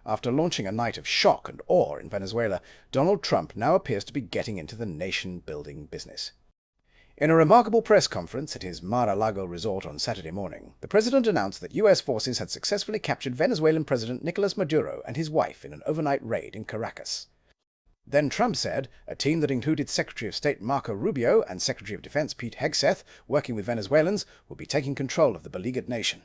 After launching a night of shock and awe in Venezuela, Donald Trump now appears to be getting into the nation-building business. In a remarkable press conference at his Mar-a-Lago resort on Saturday morning, the president announced that U.S. forces had successfully captured Venezuelan President Nicolas Maduro and his wife in an overnight raid in Caracas. Then Trump said a team that included Secretary of State Marco Rubio and Secretary of Defense Pete Hegseth, working with Venezuelans, will be taking control of the beleaguered nation.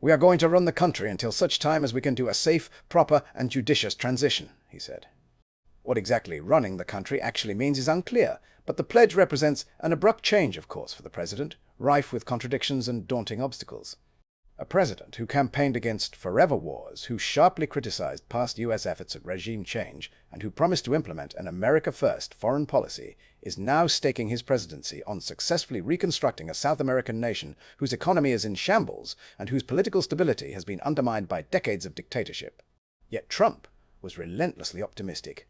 "We are going to run the country until such time as we can do a safe, proper and judicious transition," he said. What exactly running the country actually means is unclear, but the pledge represents an abrupt change of course for the president, rife with contradictions and daunting obstacles. A president who campaigned against forever wars, who sharply criticized past U.S. efforts at regime change, and who promised to implement an America-first foreign policy, is now staking his presidency on successfully reconstructing a South American nation whose economy is in shambles and whose political stability has been undermined by decades of dictatorship. Yet Trump was relentlessly optimistic.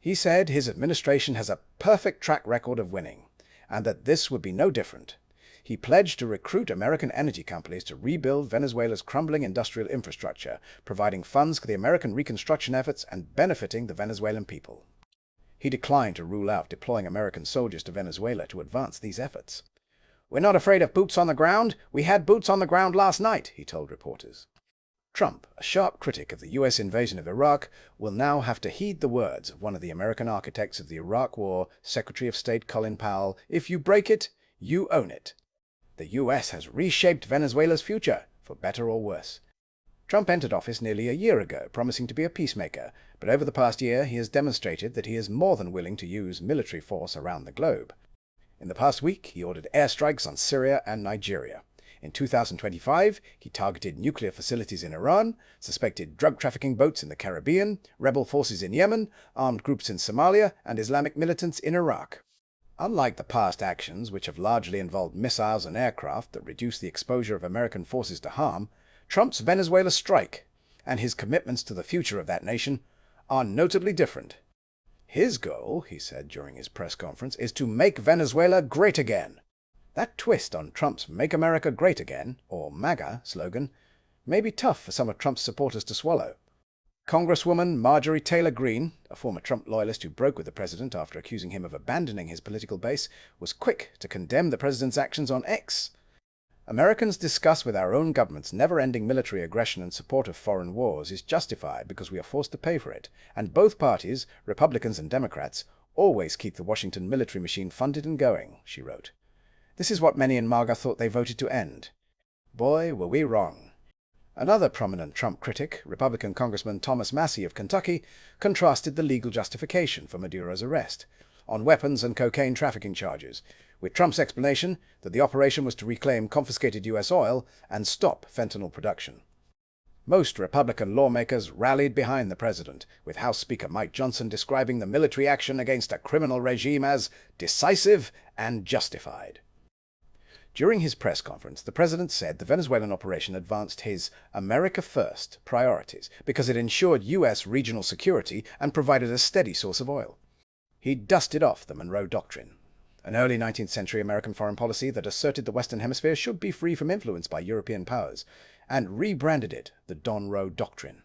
He said his administration has a perfect track record of winning, and that this would be no different. He pledged to recruit American energy companies to rebuild Venezuela's crumbling industrial infrastructure, providing funds for the American reconstruction efforts and benefiting the Venezuelan people. He declined to rule out deploying American soldiers to Venezuela to advance these efforts. "We're not afraid of boots on the ground. We had boots on the ground last night," he told reporters. Trump, a sharp critic of the U.S. invasion of Iraq, will now have to heed the words of one of the American architects of the Iraq War, Secretary of State Colin Powell: "If you break it, you own it." The U.S. has reshaped Venezuela's future, for better or worse. Trump entered office nearly a year ago, promising to be a peacemaker, but over the past year he has demonstrated that he is more than willing to use military force around the globe. In the past week, he ordered airstrikes on Syria and Nigeria. In 2025, he targeted nuclear facilities in Iran, suspected drug trafficking boats in the Caribbean, rebel forces in Yemen, armed groups in Somalia, and Islamic militants in Iraq. Unlike the past actions, which have largely involved missiles and aircraft that reduce the exposure of American forces to harm, Trump's Venezuela strike, and his commitments to the future of that nation, are notably different. His goal, he said during his press conference, is to make Venezuela great again. That twist on Trump's Make America Great Again, or MAGA, slogan may be tough for some of Trump's supporters to swallow. Congresswoman Marjorie Taylor Greene, a former Trump loyalist who broke with the president after accusing him of abandoning his political base, was quick to condemn the president's actions on X. "Americans discuss with our own government's never-ending military aggression and support of foreign wars is justified because we are forced to pay for it, and both parties, Republicans and Democrats, always keep the Washington military machine funded and going," she wrote. "This is what many in MAGA thought they voted to end. Boy, were we wrong." Another prominent Trump critic, Republican Congressman Thomas Massie of Kentucky, contrasted the legal justification for Maduro's arrest on weapons and cocaine trafficking charges, with Trump's explanation that the operation was to reclaim confiscated U.S. oil and stop fentanyl production. Most Republican lawmakers rallied behind the president, with House Speaker Mike Johnson describing the military action against a criminal regime as decisive and justified. During his press conference, the president said the Venezuelan operation advanced his America First priorities because it ensured U.S. regional security and provided a steady source of oil. He dusted off the Monroe Doctrine, an early 19th century American foreign policy that asserted the Western Hemisphere should be free from influence by European powers, and rebranded it the Monroe Doctrine.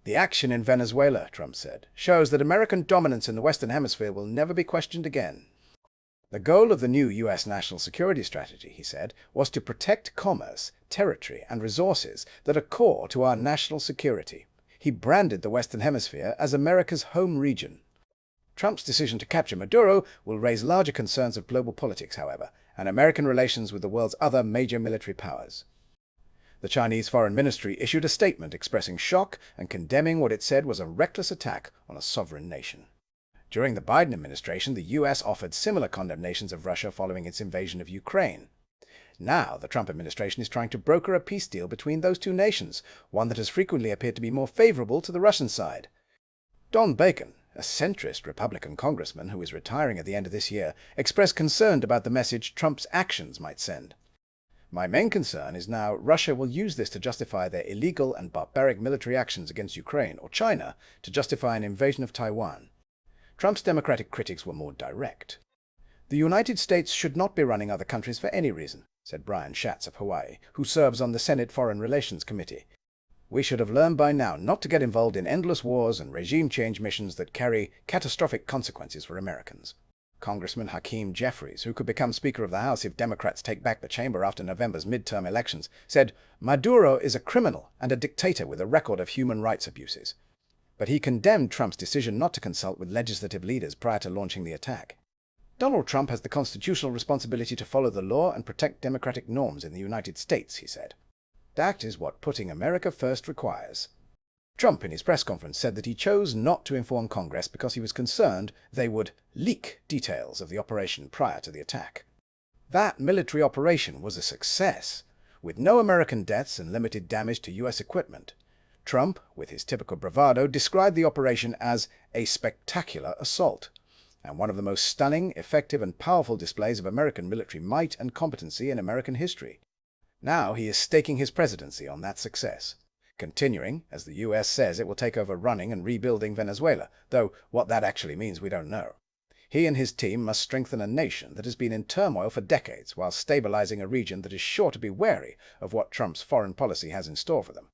"The action in Venezuela," Trump said, "shows that American dominance in the Western Hemisphere will never be questioned again." The goal of the new U.S. national security strategy, he said, was to protect commerce, territory, and resources that are core to our national security. He branded the Western Hemisphere as America's home region. Trump's decision to capture Maduro will raise larger concerns of global politics, however, and American relations with the world's other major military powers. The Chinese Foreign Ministry issued a statement expressing shock and condemning what it said was a reckless attack on a sovereign nation. During the Biden administration, the U.S. offered similar condemnations of Russia following its invasion of Ukraine. Now, the Trump administration is trying to broker a peace deal between those two nations, one that has frequently appeared to be more favorable to the Russian side. Don Bacon, a centrist Republican congressman who is retiring at the end of this year, expressed concern about the message Trump's actions might send. "My main concern is now Russia will use this to justify their illegal and barbaric military actions against Ukraine, or China to justify an invasion of Taiwan." Trump's Democratic critics were more direct. "The United States should not be running other countries for any reason," said Brian Schatz of Hawaii, who serves on the Senate Foreign Relations Committee. We should have learned by now not to get involved in endless wars and regime change missions that carry catastrophic consequences for Americans. Congressman Hakeem Jeffries, who could become Speaker of the House if Democrats take back the chamber after November's midterm elections, said Maduro is a criminal and a dictator with a record of human rights abuses. But he condemned Trump's decision not to consult with legislative leaders prior to launching the attack. Donald Trump has the constitutional responsibility to follow the law and protect democratic norms in the United States, he said. That is what putting America first requires. Trump, in his press conference, said that he chose not to inform Congress because he was concerned they would leak details of the operation prior to the attack. That military operation was a success, with no American deaths and limited damage to U.S. equipment. Trump, with his typical bravado, described the operation as a spectacular assault, and one of the most stunning, effective, and powerful displays of American military might and competency in American history. Now he is staking his presidency on that success, continuing, as the U.S. says it will take over running and rebuilding Venezuela, though what that actually means we don't know. He and his team must strengthen a nation that has been in turmoil for decades while stabilizing a region that is sure to be wary of what Trump's foreign policy has in store for them.